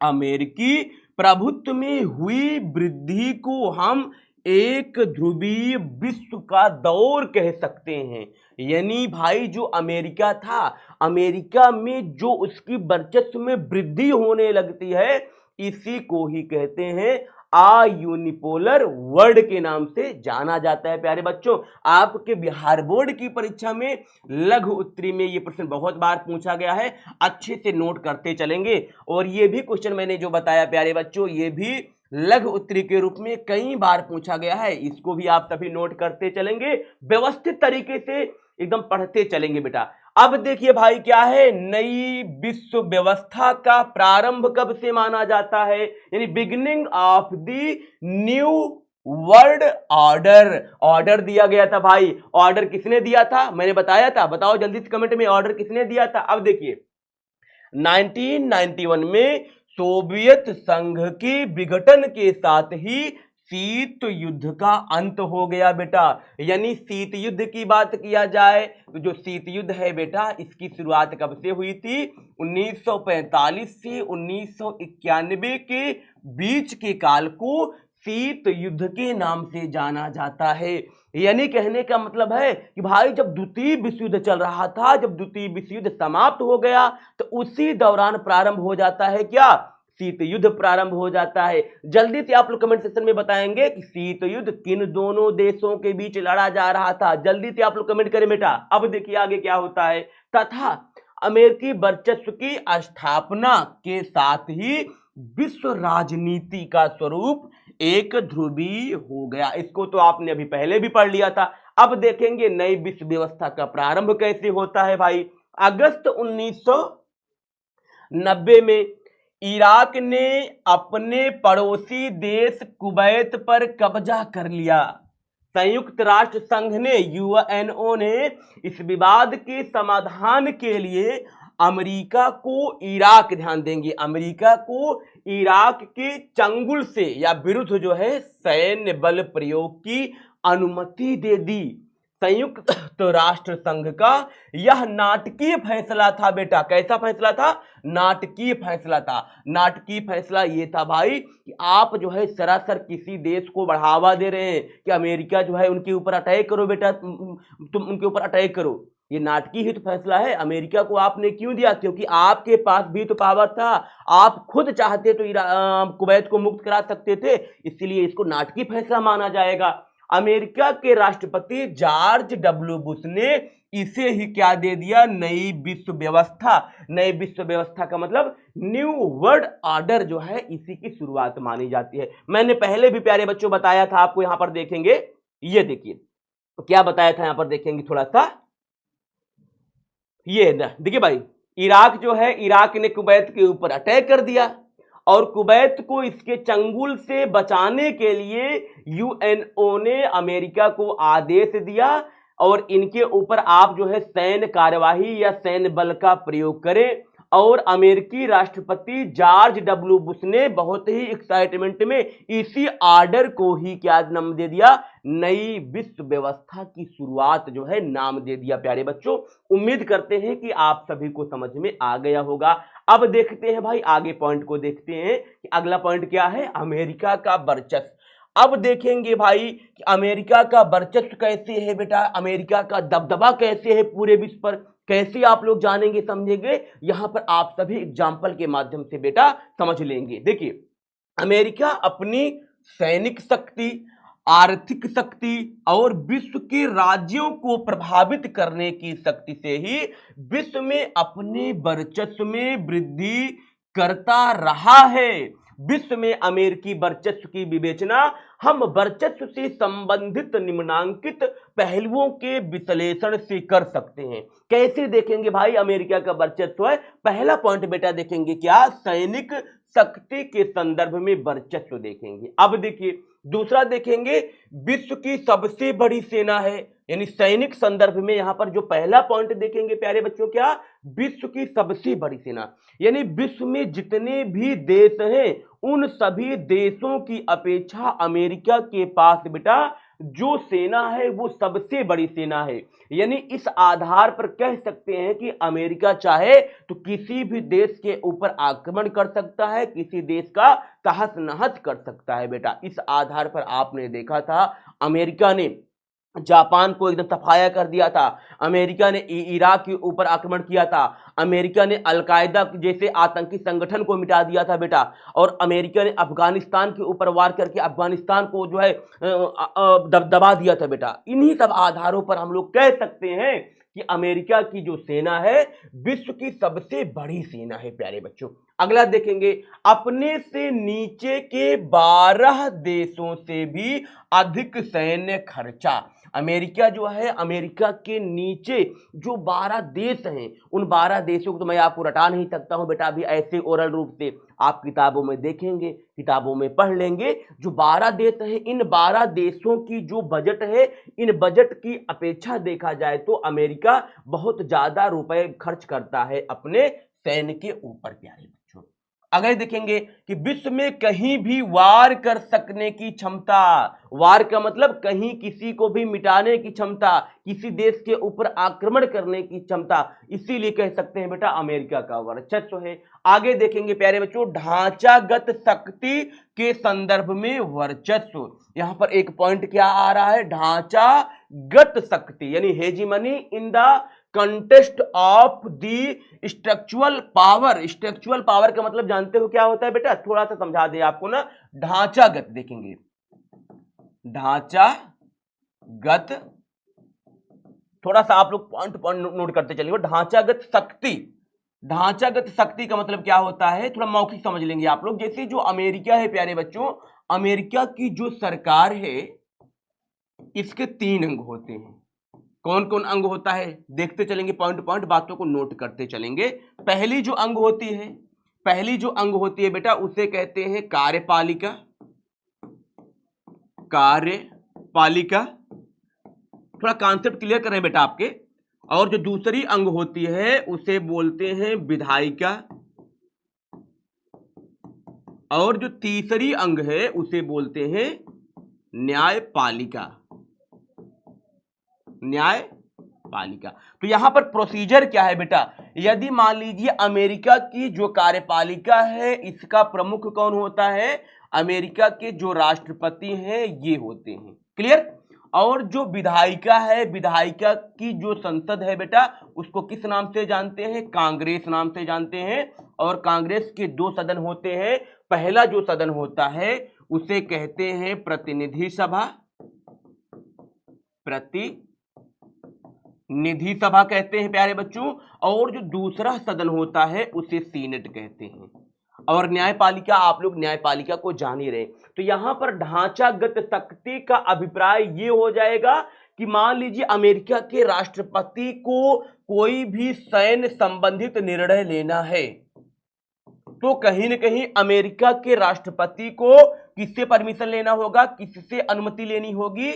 अमेरिकी प्रभुत्व में हुई वृद्धि को हम एक ध्रुवीय विश्व का दौर कह सकते हैं। यानी भाई जो अमेरिका था, अमेरिका में जो उसकी वर्चस्व में वृद्धि होने लगती है, इसी को ही कहते हैं आ यूनिपोलर वर्ल्ड के नाम से जाना जाता है। प्यारे बच्चों, आपके बिहार बोर्ड की परीक्षा में लघु उत्तरी में ये प्रश्न बहुत बार पूछा गया है, अच्छे से नोट करते चलेंगे। और ये भी क्वेश्चन मैंने जो बताया प्यारे बच्चों, ये भी लघु उत्तरी के रूप में कई बार पूछा गया है, इसको भी आप सभी नोट करते चलेंगे, व्यवस्थित तरीके से एकदम पढ़ते चलेंगे बेटा। अब देखिए भाई क्या है, नई विश्व व्यवस्था का प्रारंभ कब से माना जाता है, यानी beginning of the new world order. Order दिया गया था भाई, ऑर्डर किसने दिया था, मैंने बताया था, बताओ जल्दी से कमेंट में ऑर्डर किसने दिया था। अब देखिए 1991 में सोवियत संघ के विघटन के साथ ही शीत युद्ध का अंत हो गया बेटा। यानी शीत युद्ध की बात किया जाए तो जो शीत युद्ध है बेटा, इसकी शुरुआत कब से हुई थी, 1945 से 1991 के बीच के काल को शीत युद्ध के नाम से जाना जाता है। यानी कहने का मतलब है कि भाई जब द्वितीय विश्व युद्ध चल रहा था, जब द्वितीय विश्व युद्ध समाप्त हो गया तो उसी दौरान प्रारंभ हो जाता है क्या, शीत युद्ध प्रारंभ हो जाता है। जल्दी से आप लोग कमेंट सेक्शन में बताएंगे कि शीत युद्ध किन दोनों देशों के बीच लड़ा जा रहा था, जल्दी से आप लोग कमेंट करें बेटा। अब देखिए आगे क्या होता है, तथा अमेरिकी वर्चस्व की स्थापना के साथ ही विश्व राजनीति का स्वरूप एक ध्रुवीय हो गया। इसको तो आपने अभी पहले भी पढ़ लिया था। अब देखेंगे नई विश्व व्यवस्था का प्रारंभ कैसे होता है भाई। अगस्त 1990 में इराक ने अपने पड़ोसी देश कुवैत पर कब्जा कर लिया। संयुक्त राष्ट्र संघ ने, यूएनओ ने इस विवाद के समाधान के लिए अमेरिका को इराक, ध्यान देंगे, अमेरिका को इराक के चंगुल से या विरुद्ध जो है सैन्य बल प्रयोग की अनुमति दे दी। संयुक्त राष्ट्र संघ का यह नाटकीय फैसला था बेटा। कैसा फैसला था, नाटकीय फैसला था। नाटकीय फैसला ये था भाई कि आप जो है सरासर किसी देश को बढ़ावा दे रहे हैं कि अमेरिका जो है उनके ऊपर अटैक करो बेटा, तुम उनके ऊपर अटैक करो। ये नाटकीय ही तो फैसला है। अमेरिका को आपने क्यों दिया, क्योंकि आपके पास भी तो पावर था, आप खुद चाहते तो कुवैत को मुक्त करा सकते थे, इसलिए इसको नाटकीय फैसला माना जाएगा। अमेरिका के राष्ट्रपति जॉर्ज डब्ल्यू बुश ने इसे ही क्या दे दिया, नई विश्व व्यवस्था। नई विश्व व्यवस्था का मतलब न्यू वर्ल्ड ऑर्डर जो है, इसी की शुरुआत मानी जाती है। मैंने पहले भी प्यारे बच्चों बताया था आपको, यहां पर देखेंगे, ये देखिए क्या बताया था, यहां पर देखेंगे थोड़ा सा, ये देखिए भाई, इराक जो है, इराक ने कुवैत के ऊपर अटैक कर दिया और कुवैत को इसके चंगुल से बचाने के लिए यूएनओ ने अमेरिका को आदेश दिया और इनके ऊपर आप जो है सैन्य कार्यवाही या सैन्य बल का प्रयोग करें। और अमेरिकी राष्ट्रपति जॉर्ज डब्ल्यू बुश ने बहुत ही एक्साइटमेंट में इसी ऑर्डर को ही क्या नाम दे दिया, नई विश्व व्यवस्था की शुरुआत जो है नाम दे दिया। प्यारे बच्चों, उम्मीद करते हैं कि आप सभी को समझ में आ गया होगा। अब देखते हैं भाई आगे पॉइंट को, देखते हैं कि अगला पॉइंट क्या है, अमेरिका का वर्चस्व। अब देखेंगे भाई कि अमेरिका का वर्चस्व कैसे है बेटा, अमेरिका का दबदबा कैसे है पूरे विश्व पर, कैसे आप लोग जानेंगे समझेंगे, यहां पर आप सभी एग्जाम्पल के माध्यम से बेटा समझ लेंगे। देखिए, अमेरिका अपनी सैनिक शक्ति, आर्थिक शक्ति और विश्व के राज्यों को प्रभावित करने की शक्ति से ही विश्व में अपने वर्चस्व में वृद्धि करता रहा है। विश्व में अमेरिकी वर्चस्व की विवेचना हम वर्चस्व से संबंधित निम्नांकित पहलुओं के विश्लेषण से कर सकते हैं। कैसे देखेंगे भाई अमेरिका का वर्चस्व है, पहला पॉइंट बेटा देखेंगे क्या, सैनिक शक्ति के संदर्भ में वर्चस्व देखेंगे। अब देखिए दूसरा देखेंगे, विश्व की सबसे बड़ी सेना है, यानी सैनिक संदर्भ में यहां पर जो पहला पॉइंट देखेंगे प्यारे बच्चों क्या, विश्व की सबसे बड़ी सेना, यानी विश्व में जितने भी देश हैं उन सभी देशों की अपेक्षा अमेरिका के पास बेटा जो सेना है वो सबसे बड़ी सेना है। यानी इस आधार पर कह सकते हैं कि अमेरिका चाहे तो किसी भी देश के ऊपर आक्रमण कर सकता है, किसी देश का तहस नहस कर सकता है बेटा। इस आधार पर आपने देखा था अमेरिका ने जापान को एकदम सफाया कर दिया था, अमेरिका ने इराक के ऊपर आक्रमण किया था, अमेरिका ने अलकायदा जैसे आतंकी संगठन को मिटा दिया था बेटा, और अमेरिका ने अफगानिस्तान के ऊपर वार करके अफगानिस्तान को जो है दबा दिया था बेटा। इन्हीं सब आधारों पर हम लोग कह सकते हैं कि अमेरिका की जो सेना है विश्व की सबसे बड़ी सेना है प्यारे बच्चों। अगला देखेंगे, अपने से नीचे के 12 देशों से भी अधिक सैन्य खर्चा। अमेरिका जो है, अमेरिका के नीचे जो 12 देश हैं, उन 12 देशों को तो मैं आपको रटा नहीं सकता हूं बेटा अभी ऐसे ओरल रूप से, आप किताबों में देखेंगे, किताबों में पढ़ लेंगे। जो 12 देश हैं, इन 12 देशों की जो बजट है, इन बजट की अपेक्षा देखा जाए तो अमेरिका बहुत ज्यादा रुपए खर्च करता है अपने सैन्य के ऊपर प्यारे बच्चों। अगर देखेंगे कि विश्व में कहीं भी वार कर सकने की क्षमता, वार का मतलब कहीं किसी को भी मिटाने की क्षमता, किसी देश के ऊपर आक्रमण करने की क्षमता, इसीलिए कह सकते हैं बेटा अमेरिका का वर्चस्व है। आगे देखेंगे प्यारे बच्चों, ढांचागत शक्ति के संदर्भ में वर्चस्व। यहां पर एक पॉइंट क्या आ रहा है, ढांचागत शक्ति यानी hegemony in the contest of the structural power. Structural power का मतलब जानते हो क्या होता है बेटा, थोड़ा सा समझा दे आपको ना। ढांचागत देखेंगे, ढांचागत, थोड़ा सा आप लोग पॉइंट पॉइंट नोट करते चलिए। ढांचागत शक्ति, ढांचागत शक्ति का मतलब क्या होता है, थोड़ा मौखिक समझ लेंगे आप लोग। जैसे जो अमेरिका है प्यारे बच्चों, अमेरिका की जो सरकार है इसके 3 अंग होते हैं। कौन कौन अंग होता है देखते चलेंगे, पॉइंट पॉइंट बातों को नोट करते चलेंगे। पहली जो अंग होती है, पहली जो अंग होती है बेटा उसे कहते हैं कार्यपालिका, कार्यपालिका, थोड़ा कॉन्सेप्ट क्लियर करें बेटा आपके। और जो दूसरी अंग होती है उसे बोलते हैं विधायिका, और जो तीसरी अंग है उसे बोलते हैं न्यायपालिका, न्यायपालिका। तो यहां पर प्रोसीजर क्या है बेटा, यदि मान लीजिए अमेरिका की जो कार्यपालिका है इसका प्रमुख कौन होता है, अमेरिका के जो राष्ट्रपति हैं ये होते हैं, क्लियर। और जो विधायिका है, विधायिका की जो संसद है बेटा उसको किस नाम से जानते हैं, कांग्रेस नाम से जानते हैं। और कांग्रेस के 2 सदन होते हैं, पहला जो सदन होता है उसे कहते हैं प्रतिनिधि सभा, प्रतिनिधि सभा कहते हैं प्यारे बच्चों। और जो दूसरा सदन होता है उसे सीनेट कहते हैं। और न्यायपालिका, आप लोग न्यायपालिका को जान ही रहे। तो यहां पर ढांचागत शक्ति का अभिप्राय ये हो जाएगा कि मान लीजिए अमेरिका के राष्ट्रपति को कोई भी सैन्य संबंधित निर्णय लेना है तो कहीं न कहीं अमेरिका के राष्ट्रपति को किससे परमिशन लेना होगा, किससे अनुमति लेनी होगी,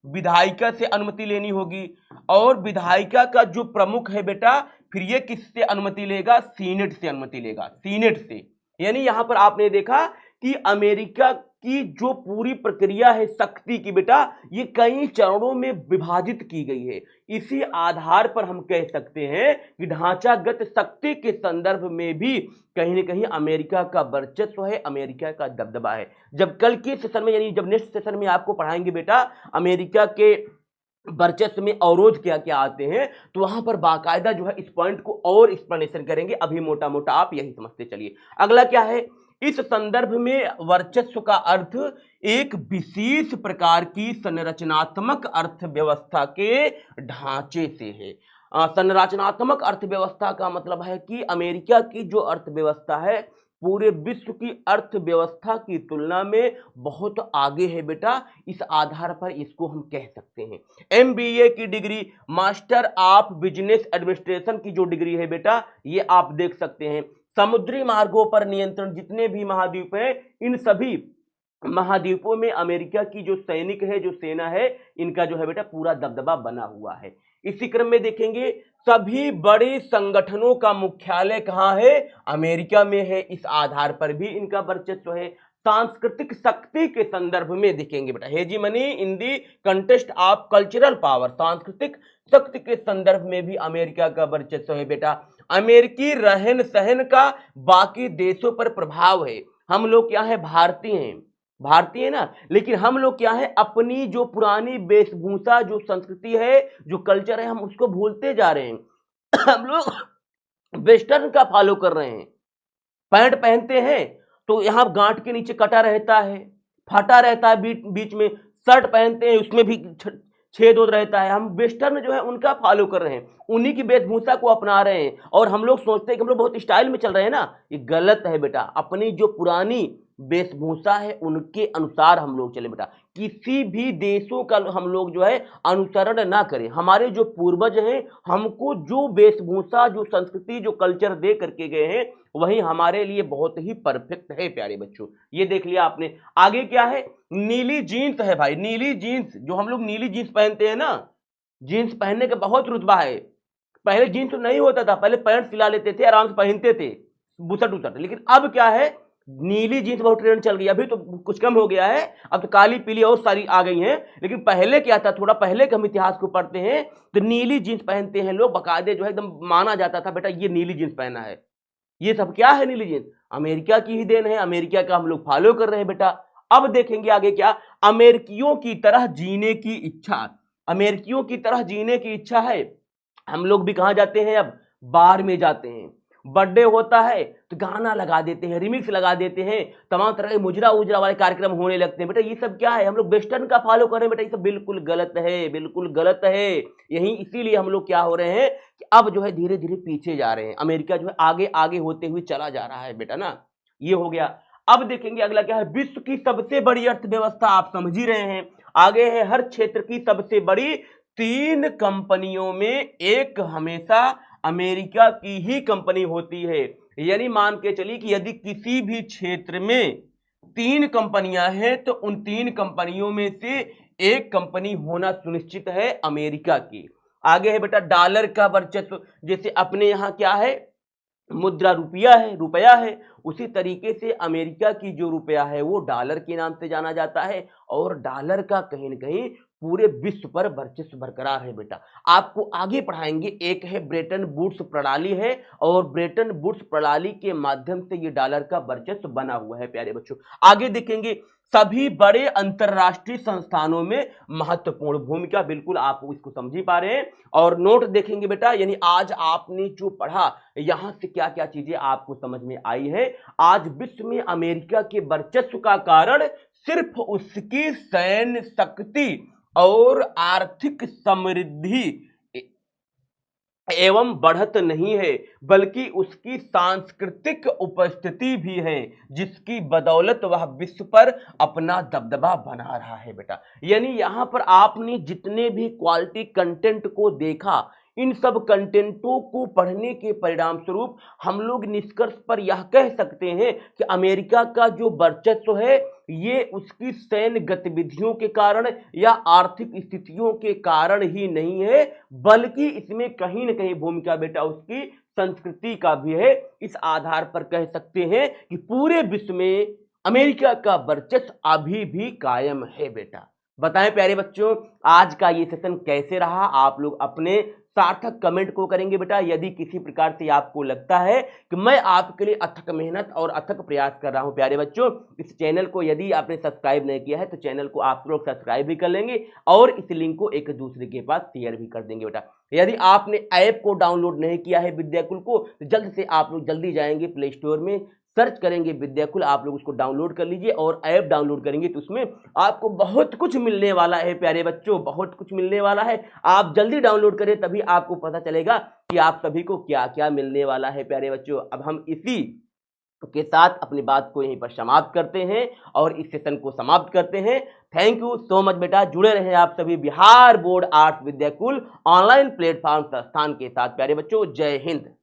विधायिका से अनुमति लेनी होगी। और विधायिका का जो प्रमुख है बेटा फिर ये किससे अनुमति लेगा, सीनेट से अनुमति लेगा, सीनेट से। यानी यहां पर आपने देखा कि अमेरिका की जो पूरी प्रक्रिया है शक्ति की बेटा ये कई चरणों में विभाजित की गई है। इसी आधार पर हम कह सकते हैं कि ढांचागत शक्ति के संदर्भ में भी कहीं न कहीं अमेरिका का वर्चस्व है, अमेरिका का दबदबा है। जब कल के सेशन में यानी जब नेक्स्ट सेशन में आपको पढ़ाएंगे बेटा अमेरिका के वर्चस्व में अवरोध क्या क्या आते हैं तो वहां पर बाकायदा जो है इस पॉइंट को और एक्सप्लेनेशन करेंगे। अभी मोटा मोटा आप यही समझते चलिए। अगला क्या है, इस संदर्भ में वर्चस्व का अर्थ एक विशेष प्रकार की संरचनात्मक अर्थव्यवस्था के ढांचे से है। संरचनात्मक अर्थव्यवस्था का मतलब है कि अमेरिका की जो अर्थव्यवस्था है पूरे विश्व की अर्थव्यवस्था की तुलना में बहुत आगे है बेटा। इस आधार पर इसको हम कह सकते हैं। MBA की degree, master of business administration की जो डिग्री है बेटा ये आप देख सकते हैं। समुद्री मार्गों पर नियंत्रण, जितने भी महाद्वीप हैं इन सभी महाद्वीपों में अमेरिका की जो सैनिक है, जो सेना है, इनका जो है बेटा पूरा दबदबा बना हुआ है। इसी क्रम में देखेंगे सभी बड़े संगठनों का मुख्यालय कहां है, अमेरिका में है। इस आधार पर भी इनका वर्चस्व है। सांस्कृतिक शक्ति के संदर्भ में देखेंगे बेटा। Hegemony in the contest of cultural power, सांस्कृतिक शक्ति के संदर्भ में भी अमेरिका का वर्चस्व है बेटा। अमेरिकी रहन सहन का बाकी देशों पर प्रभाव है। हम लोग क्या है, भारतीय हैं, भारतीय ना, लेकिन हम लोग क्या है, अपनी जो पुरानी वेशभूषा, जो संस्कृति है, जो कल्चर है, हम उसको भूलते जा रहे हैं। हम लोग वेस्टर्न का फॉलो कर रहे हैं। पैंट पहनते हैं तो यहाँ गांठ के नीचे कटा रहता है, फटा रहता है बीच में। शर्ट पहनते हैं उसमें भी छेद होता रहता है। हम वेस्टर्न जो है उनका फॉलो कर रहे हैं, उन्हीं की वेशभूषा को अपना रहे हैं, और हम लोग सोचते हैं कि हम लोग बहुत स्टाइल में चल रहे हैं ना। ये गलत है बेटा। अपनी जो पुरानी वेशभूषा है उनके अनुसार हम लोग चले बेटा। किसी भी देशों का हम लोग जो है अनुसरण ना करें। हमारे जो पूर्वज हैं, हमको जो वेशभूषा, जो संस्कृति, जो कल्चर दे करके गए हैं, वही हमारे लिए बहुत ही परफेक्ट है प्यारे बच्चों। ये देख लिया आपने। आगे क्या है, नीली जीन्स है भाई। नीली जीन्स, जो हम लोग नीली जीन्स पहनते हैं ना, जीन्स पहनने का बहुत रुतबा है। पहले जीन्स तो नहीं होता था, पहले पैंट सिला लेते थे, आराम से पहनते थे, बुसट उसट। लेकिन अब क्या है, नीली जीन्स बहुत ट्रेंड चल गई। अभी तो कुछ कम हो गया है, अब तो काली पीली और सारी आ गई हैं। लेकिन पहले क्या था, थोड़ा पहले के हम इतिहास को पढ़ते हैं तो नीली जीन्स पहनते हैं लोग, बाकायदे जो है एकदम माना जाता था, बेटा ये नीली जीन्स पहना है। ये सब क्या है, नीली जीन्स अमेरिका की ही देन है, अमेरिका का हम लोग फॉलो कर रहे हैं बेटा। अब देखेंगे आगे क्या, अमेरिकियों की तरह जीने की इच्छा। अमेरिकियों की तरह जीने की इच्छा है। हम लोग भी कहां जाते हैं, अब बार में जाते हैं। बर्थडे होता है तो गाना लगा देते हैं, रिमिक्स लगा देते हैं, तमाम तरह के मुजरा उजरा वाले कार्यक्रम होने लगते हैं बेटा। ये सब क्या है, हम लोग वेस्टर्न का फॉलो कर रहे हैं बेटा। ये सब बिल्कुल गलत है, बिल्कुल गलत है। यही इसीलिए हम लोग क्या हो रहे हैं कि अब जो है धीरे धीरे पीछे जा रहे हैं। अमेरिका जो है आगे आगे होते हुए चला जा रहा है बेटा ना। ये हो गया। अब देखेंगे अगला क्या है, विश्व की सबसे बड़ी अर्थव्यवस्था, आप समझ ही रहे हैं। आगे है हर क्षेत्र की सबसे बड़ी 3 कंपनियों में एक हमेशा अमेरिका की ही कंपनी होती है। यानी मान के चलिए कि यदि किसी भी क्षेत्र में 3 कंपनियां हैं तो उन 3 कंपनियों में से एक कंपनी होना सुनिश्चित है अमेरिका की। आगे है बेटा डॉलर का वर्चस्व। जैसे अपने यहाँ क्या है, मुद्रा रुपया है, उसी तरीके से अमेरिका की जो रुपया है वो डॉलर के नाम से जाना जाता है। और डॉलर का कहीं न कहीं पूरे विश्व पर वर्चस्व बरकरार है बेटा। आपको आगे पढ़ाएंगे। एक है ब्रेटन वुड्स प्रणाली है, और ब्रेटन वुड्स प्रणाली के माध्यम से ये डॉलर का वर्चस्व बना हुआ है प्यारे बच्चों। आगे देखेंगे सभी बड़े अंतरराष्ट्रीय संस्थानों में महत्वपूर्ण भूमिका। बिल्कुल आप इसको समझ ही पा रहे हैं। और नोट देखेंगे बेटा, यानी आज आपने जो पढ़ा यहां से क्या क्या चीजें आपको समझ में आई है। आज विश्व में अमेरिका के वर्चस्व का कारण सिर्फ उसकी सैन्य शक्ति और आर्थिक समृद्धि एवं बढ़त नहीं है, बल्कि उसकी सांस्कृतिक उपस्थिति भी है, जिसकी बदौलत वह विश्व पर अपना दबदबा बना रहा है बेटा। यानी यहां पर आपने जितने भी क्वालिटी कंटेंट को देखा, इन सब कंटेंटों को पढ़ने के परिणाम स्वरूप हम लोग निष्कर्ष पर यह कह सकते हैं कि अमेरिका का जो वर्चस्व है ये उसकी सैन्य गतिविधियों के कारण या आर्थिक स्थितियों के कारण ही नहीं है, बल्कि इसमें कहीं न कहीं भूमिका बेटा उसकी संस्कृति का भी है। इस आधार पर कह सकते हैं कि पूरे विश्व में अमेरिका का वर्चस्व अभी भी कायम है बेटा। बताएं प्यारे बच्चों, आज का ये सेशन कैसे रहा? आप लोग अपने सार्थक कमेंट को करेंगे बेटा। यदि किसी प्रकार से आपको लगता है कि मैं आपके लिए अथक मेहनत और अथक प्रयास कर रहा हूं प्यारे बच्चों, इस चैनल को यदि आपने सब्सक्राइब नहीं किया है तो चैनल को आप लोग सब्सक्राइब भी कर लेंगे और इस लिंक को एक दूसरे के पास शेयर भी कर देंगे बेटा। यदि आपने ऐप को डाउनलोड नहीं किया है विद्याकुल को, तो जल्द से आप लोग जल्दी जाएंगे प्ले स्टोर में, सर्च करेंगे विद्याकुल, आप लोग उसको डाउनलोड कर लीजिए। और ऐप डाउनलोड करेंगे तो उसमें आपको बहुत कुछ मिलने वाला है प्यारे बच्चों, बहुत कुछ मिलने वाला है। आप जल्दी डाउनलोड करें, तभी आपको पता चलेगा कि आप सभी को क्या क्या मिलने वाला है प्यारे बच्चों। अब हम इसी के साथ अपनी बात को यहीं पर समाप्त करते हैं और इस सेशन को समाप्त करते हैं। थैंक यू सो मच बेटा। जुड़े रहे आप सभी Bihar board arts Vidyakul online platform संस्थान के साथ प्यारे बच्चों। जय हिंद।